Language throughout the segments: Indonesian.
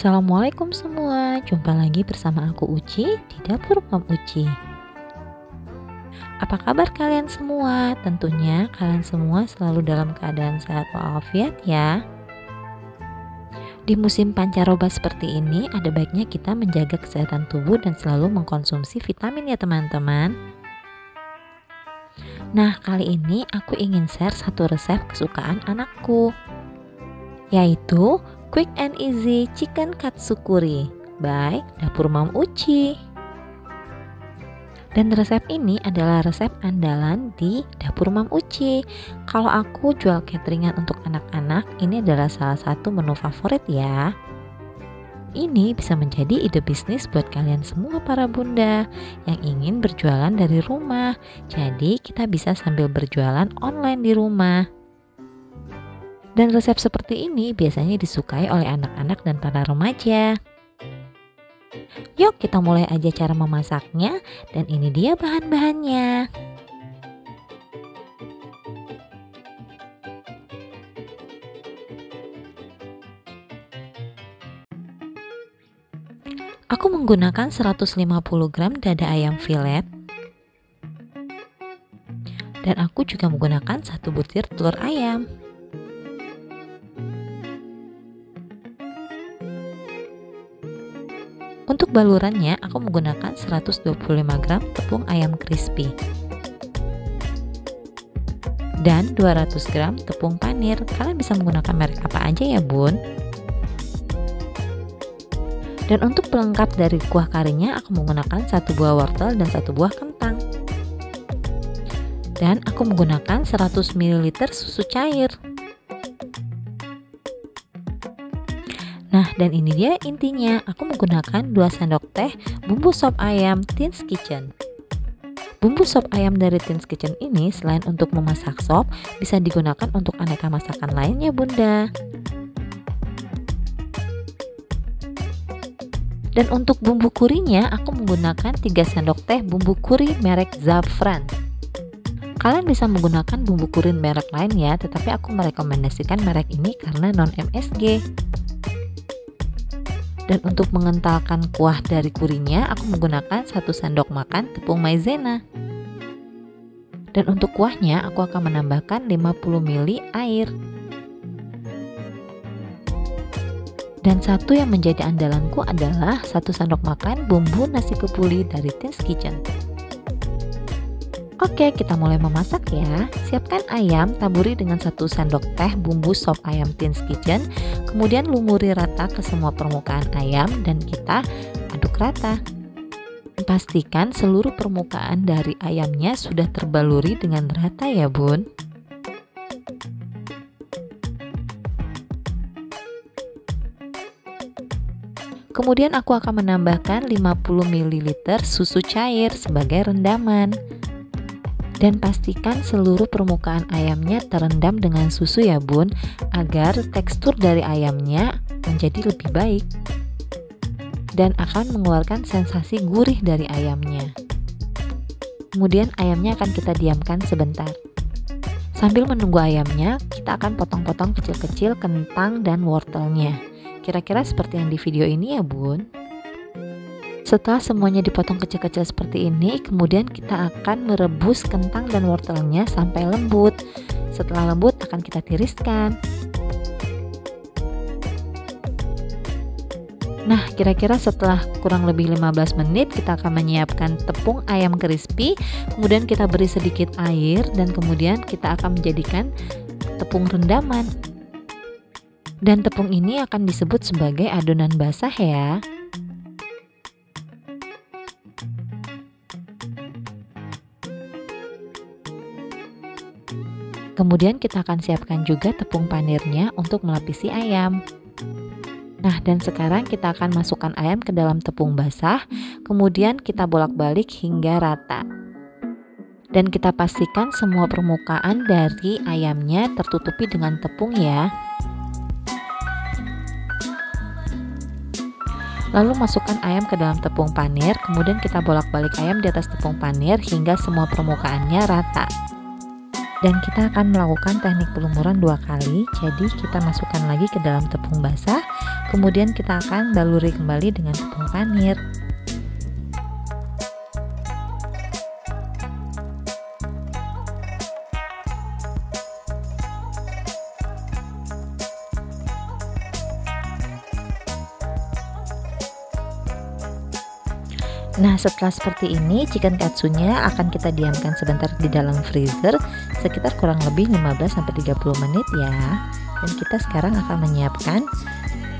Assalamualaikum semua, jumpa lagi bersama aku Uci di Dapur Mom Uci. Apa kabar kalian semua? Tentunya kalian semua selalu dalam keadaan sehat walafiat ya. Di musim pancaroba seperti ini, ada baiknya kita menjaga kesehatan tubuh dan selalu mengkonsumsi vitamin ya teman-teman. Nah, kali ini aku ingin share satu resep kesukaan anakku, yaitu Quick and Easy Chicken Katsukuri by Dapur Mom Uci. Dan resep ini adalah resep andalan di Dapur Mom Uci. Kalau aku jual cateringan untuk anak-anak, ini adalah salah satu menu favorit ya. Ini bisa menjadi ide bisnis buat kalian semua para bunda yang ingin berjualan dari rumah. Jadi kita bisa sambil berjualan online di rumah. Dan resep seperti ini biasanya disukai oleh anak-anak dan para remaja. Yuk kita mulai aja cara memasaknya, dan ini dia bahan-bahannya. Aku menggunakan 150 gram dada ayam filet. Dan aku juga menggunakan 1 butir telur ayam. Untuk balurannya, aku menggunakan 125 gram tepung ayam crispy dan 200 gram tepung panir. Kalian bisa menggunakan merek apa aja ya bun. Dan untuk pelengkap dari kuah karinya, aku menggunakan 1 buah wortel dan 1 buah kentang. Dan aku menggunakan 100 ml susu cair. Nah, dan ini dia intinya, aku menggunakan 2 sendok teh bumbu sop ayam Tins Kitchen. Bumbu sop ayam dari Tins Kitchen ini selain untuk memasak sop, bisa digunakan untuk aneka masakan lainnya bunda. Dan untuk bumbu kurinya, aku menggunakan 3 sendok teh bumbu kuri merek Zafran. Kalian bisa menggunakan bumbu kuri merek lain ya, tetapi aku merekomendasikan merek ini karena non MSG. Dan untuk mengentalkan kuah dari kurinya, aku menggunakan 1 sendok makan tepung maizena. Dan untuk kuahnya, aku akan menambahkan 50 ml air. Dan satu yang menjadi andalanku adalah 1 sendok makan bumbu nasi kebuli dari Tins Kitchen. Oke, kita mulai memasak ya. Siapkan ayam, taburi dengan 1 sendok teh bumbu sop ayam Tins Kitchen. Kemudian lumuri rata ke semua permukaan ayam dan kita aduk rata. Pastikan seluruh permukaan dari ayamnya sudah terbaluri dengan rata ya bun. Kemudian aku akan menambahkan 50 ml susu cair sebagai rendaman. Dan pastikan seluruh permukaan ayamnya terendam dengan susu ya bun, agar tekstur dari ayamnya menjadi lebih baik dan akan mengeluarkan sensasi gurih dari ayamnya. Kemudian ayamnya akan kita diamkan sebentar. Sambil menunggu ayamnya, kita akan potong-potong kecil-kecil kentang dan wortelnya. Kira-kira seperti yang di video ini ya bun. Setelah semuanya dipotong kecil-kecil seperti ini, kemudian kita akan merebus kentang dan wortelnya sampai lembut. Setelah lembut akan kita tiriskan. Nah, kira-kira setelah kurang lebih 15 menit kita akan menyiapkan tepung ayam crispy. Kemudian kita beri sedikit air dan kemudian kita akan menjadikan tepung rendaman. Dan tepung ini akan disebut sebagai adonan basah ya. Kemudian kita akan siapkan juga tepung panirnya untuk melapisi ayam. Nah, dan sekarang kita akan masukkan ayam ke dalam tepung basah. Kemudian kita bolak-balik hingga rata. Dan kita pastikan semua permukaan dari ayamnya tertutupi dengan tepung ya. Lalu masukkan ayam ke dalam tepung panir. Kemudian kita bolak-balik ayam di atas tepung panir hingga semua permukaannya rata. Dan kita akan melakukan teknik pelumuran 2 kali. Jadi kita masukkan lagi ke dalam tepung basah, Kemudian kita akan baluri kembali dengan tepung panir. Nah, setelah seperti ini, chicken katsunya akan kita diamkan sebentar di dalam freezer sekitar kurang lebih 15-30 menit ya. Dan kita sekarang akan menyiapkan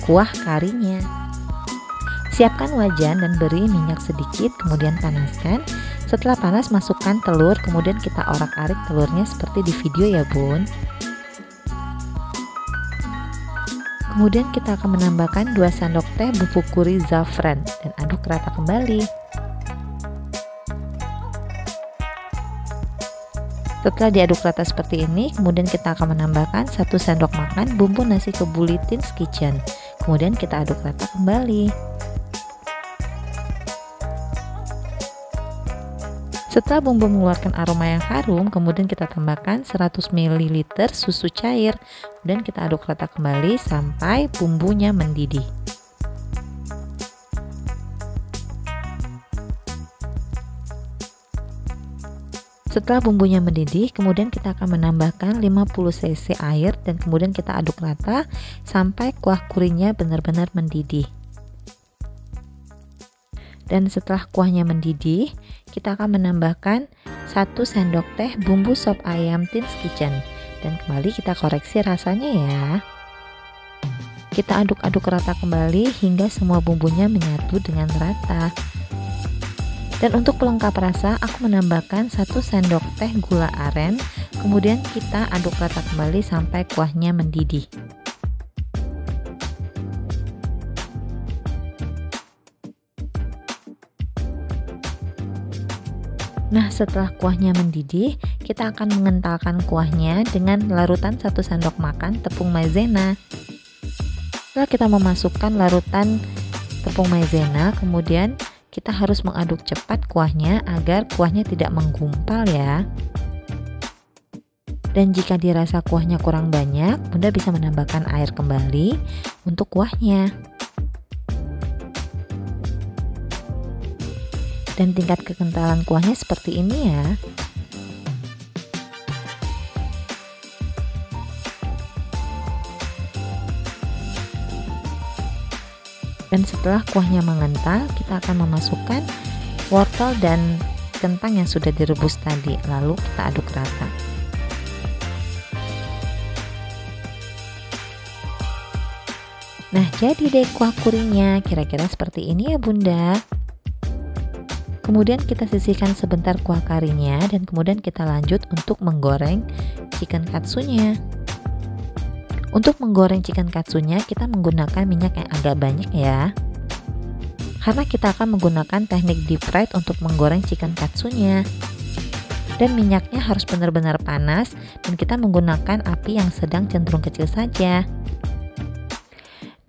kuah karinya. Siapkan wajan dan beri minyak sedikit, kemudian panaskan. Setelah panas, masukkan telur, kemudian kita orak-arik telurnya seperti di video ya bun. Kemudian kita akan menambahkan 2 sendok teh bubuk kuri zafran dan aduk rata kembali. Setelah diaduk rata seperti ini, kemudian kita akan menambahkan 1 sendok makan bumbu nasi kebuli Tins Kitchen. Kemudian kita aduk rata kembali. Setelah bumbu mengeluarkan aroma yang harum, kemudian kita tambahkan 100 ml susu cair. Kemudian kita aduk rata kembali sampai bumbunya mendidih. Setelah bumbunya mendidih, kemudian kita akan menambahkan 50 cc air dan kemudian kita aduk rata sampai kuah kurinya benar-benar mendidih. Dan setelah kuahnya mendidih, kita akan menambahkan 1 sendok teh bumbu sop ayam Tins Kitchen dan kembali kita koreksi rasanya ya. Kita aduk-aduk rata kembali hingga semua bumbunya menyatu dengan rata. Dan untuk pelengkap rasa, aku menambahkan 1 sendok teh gula aren, kemudian kita aduk rata kembali sampai kuahnya mendidih. Nah, setelah kuahnya mendidih, kita akan mengentalkan kuahnya dengan larutan 1 sendok makan tepung maizena. Setelah kita memasukkan larutan tepung maizena, kemudian kita harus mengaduk cepat kuahnya agar kuahnya tidak menggumpal ya. Dan jika dirasa kuahnya kurang banyak, Bunda bisa menambahkan air kembali untuk kuahnya. Dan tingkat kekentalan kuahnya seperti ini ya. Dan setelah kuahnya mengental, kita akan memasukkan wortel dan kentang yang sudah direbus tadi, lalu kita aduk rata. Nah, jadi deh kuah kurinya, kira-kira seperti ini ya Bunda. Kemudian kita sisihkan sebentar kuah karinya dan kemudian kita lanjut untuk menggoreng chicken katsunya. Untuk menggoreng chicken katsunya, kita menggunakan minyak yang agak banyak ya. Karena kita akan menggunakan teknik deep fried untuk menggoreng chicken katsunya. Dan minyaknya harus benar-benar panas dan kita menggunakan api yang sedang cenderung kecil saja.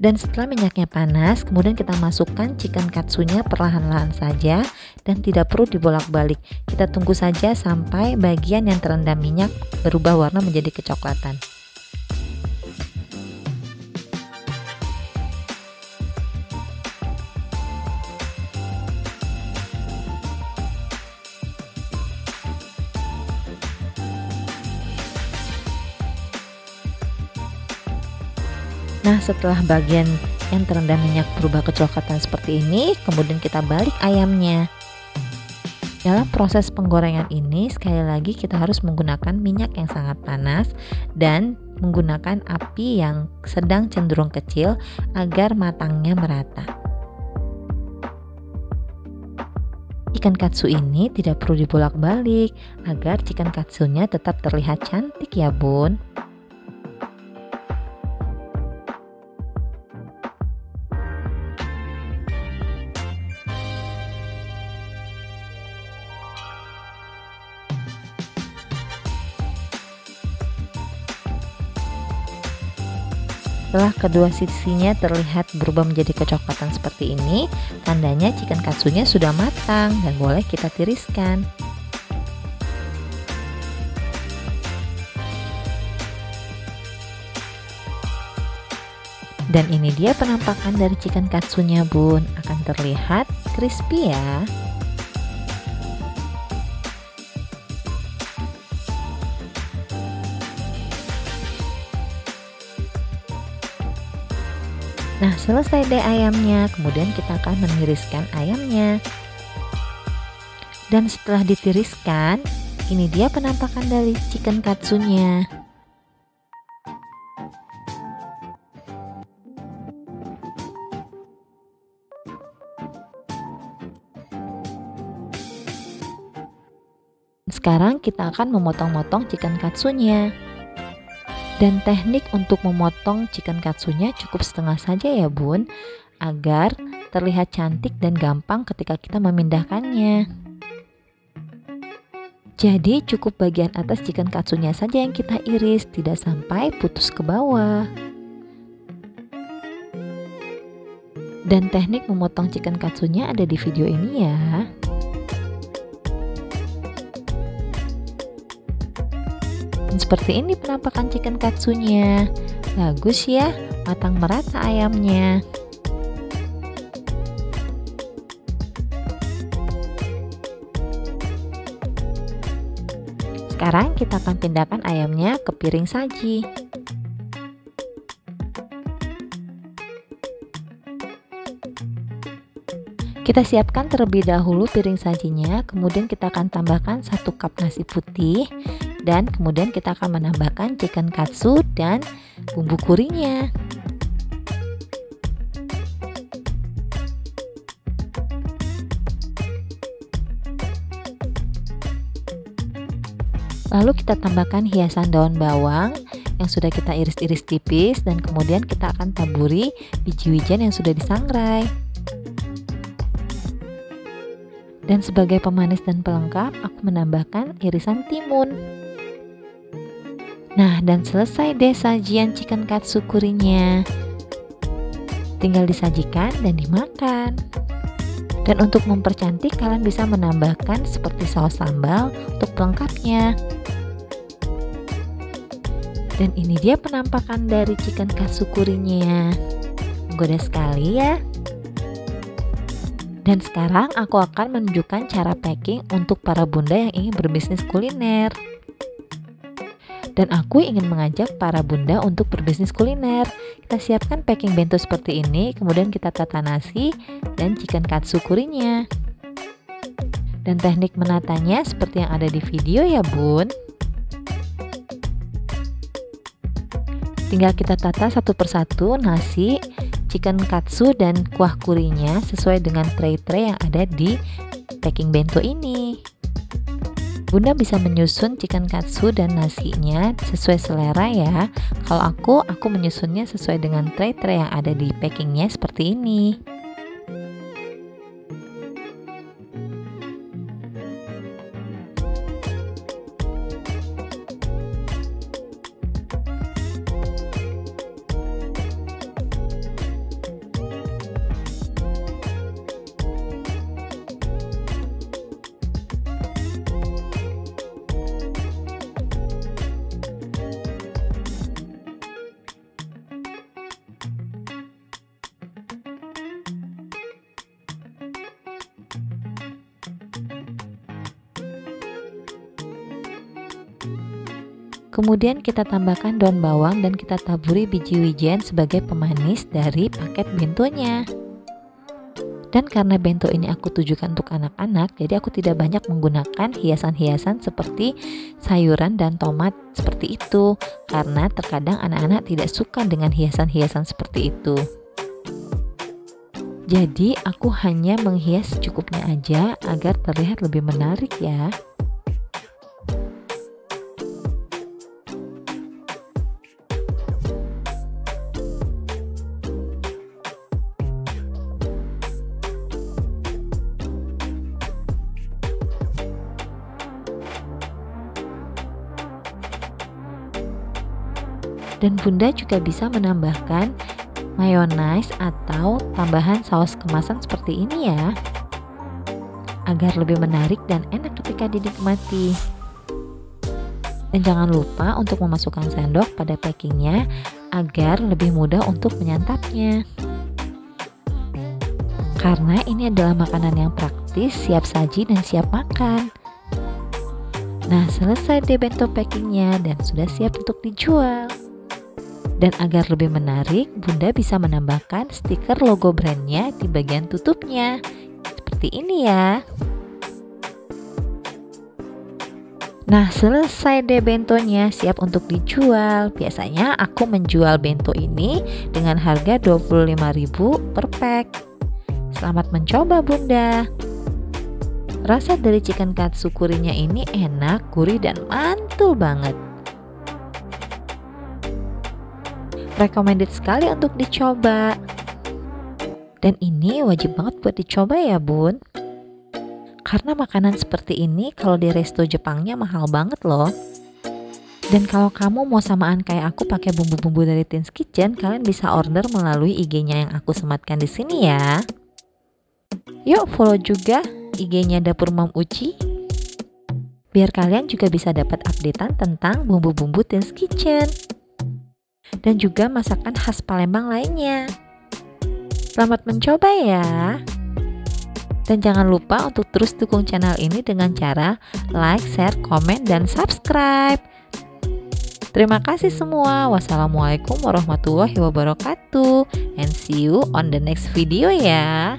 Dan setelah minyaknya panas, kemudian kita masukkan chicken katsunya perlahan-lahan saja dan tidak perlu dibolak-balik. Kita tunggu saja sampai bagian yang terendam minyak berubah warna menjadi kecoklatan. Nah, setelah bagian yang terendam minyak berubah kecoklatan seperti ini, kemudian kita balik ayamnya. Dalam proses penggorengan ini, sekali lagi kita harus menggunakan minyak yang sangat panas dan menggunakan api yang sedang cenderung kecil agar matangnya merata. Ikan katsu ini tidak perlu dibolak-balik agar chicken katsunya tetap terlihat cantik ya bun. Setelah kedua sisinya terlihat berubah menjadi kecoklatan seperti ini, tandanya chicken katsunya sudah matang dan boleh kita tiriskan. Dan ini dia penampakan dari chicken katsunya bun, akan terlihat crispy ya. Nah, selesai deh ayamnya, kemudian kita akan meniriskan ayamnya. Dan setelah ditiriskan, ini dia penampakan dari chicken katsunya. Sekarang kita akan memotong-motong chicken katsunya. Dan teknik untuk memotong chicken katsunya cukup setengah saja ya bun, agar terlihat cantik dan gampang ketika kita memindahkannya. Jadi cukup bagian atas chicken katsunya saja yang kita iris, tidak sampai putus ke bawah. Dan teknik memotong chicken katsunya ada di video ini ya. Seperti ini penampakan chicken katsunya. Bagus ya, matang merata ayamnya. Sekarang kita akan pindahkan ayamnya ke piring saji. Kita siapkan terlebih dahulu piring sajinya, kemudian kita akan tambahkan 1 cup nasi putih, dan kemudian kita akan menambahkan chicken katsu dan bumbu kurinya. Lalu kita tambahkan hiasan daun bawang yang sudah kita iris-iris tipis, dan kemudian kita akan taburi biji wijen yang sudah disangrai. Dan sebagai pemanis dan pelengkap, aku menambahkan irisan timun. Nah, dan selesai deh sajian chicken katsu kurinya. Tinggal disajikan dan dimakan. Dan untuk mempercantik, kalian bisa menambahkan seperti saus sambal untuk pelengkapnya. Dan ini dia penampakan dari chicken katsu kurinya. Menggoda sekali ya. Dan sekarang aku akan menunjukkan cara packing untuk para bunda yang ingin berbisnis kuliner. Dan aku ingin mengajak para bunda untuk berbisnis kuliner. Kita siapkan packing bento seperti ini, kemudian kita tata nasi dan chicken katsu kurinya. Dan teknik menatanya seperti yang ada di video ya bun. Tinggal kita tata satu persatu nasi, chicken katsu dan kuah kurinya sesuai dengan tray-tray yang ada di packing bento ini. Bunda bisa menyusun chicken katsu dan nasinya sesuai selera ya. Kalau aku menyusunnya sesuai dengan tray-tray yang ada di packingnya seperti ini. Kemudian kita tambahkan daun bawang dan kita taburi biji wijen sebagai pemanis dari paket bentonya. Dan karena bento ini aku tujukan untuk anak-anak, jadi aku tidak banyak menggunakan hiasan-hiasan seperti sayuran dan tomat seperti itu, karena terkadang anak-anak tidak suka dengan hiasan-hiasan seperti itu. Jadi aku hanya menghias secukupnya aja agar terlihat lebih menarik ya. Dan bunda juga bisa menambahkan mayonnaise atau tambahan saus kemasan seperti ini ya, agar lebih menarik dan enak ketika dinikmati. Dan jangan lupa untuk memasukkan sendok pada packingnya agar lebih mudah untuk menyantapnya. Karena ini adalah makanan yang praktis, siap saji dan siap makan. Nah, selesai deh bento packingnya dan sudah siap untuk dijual. Dan agar lebih menarik, Bunda bisa menambahkan stiker logo brandnya di bagian tutupnya. Seperti ini ya. Nah, selesai deh bentonya, siap untuk dijual. Biasanya aku menjual bento ini dengan harga 25.000 per pack. Selamat mencoba Bunda. Rasa dari chicken katsu kurinya ini enak, gurih dan mantul banget. Recommended sekali untuk dicoba. Dan ini wajib banget buat dicoba ya Bun. Karena makanan seperti ini kalau di resto Jepangnya mahal banget loh. Dan kalau kamu mau samaan kayak aku pakai bumbu-bumbu dari Tin's Kitchen, kalian bisa order melalui IG-nya yang aku sematkan di sini ya. Yuk follow juga IG-nya Dapur Mom Uci. Biar kalian juga bisa dapat updatean tentang bumbu-bumbu Tin's Kitchen. Dan juga masakan khas Palembang lainnya. Selamat mencoba ya. Dan jangan lupa untuk terus dukung channel ini dengan cara like, share, komen, dan subscribe. Terima kasih semua. Wassalamualaikum warahmatullahi wabarakatuh. And see you on the next video ya.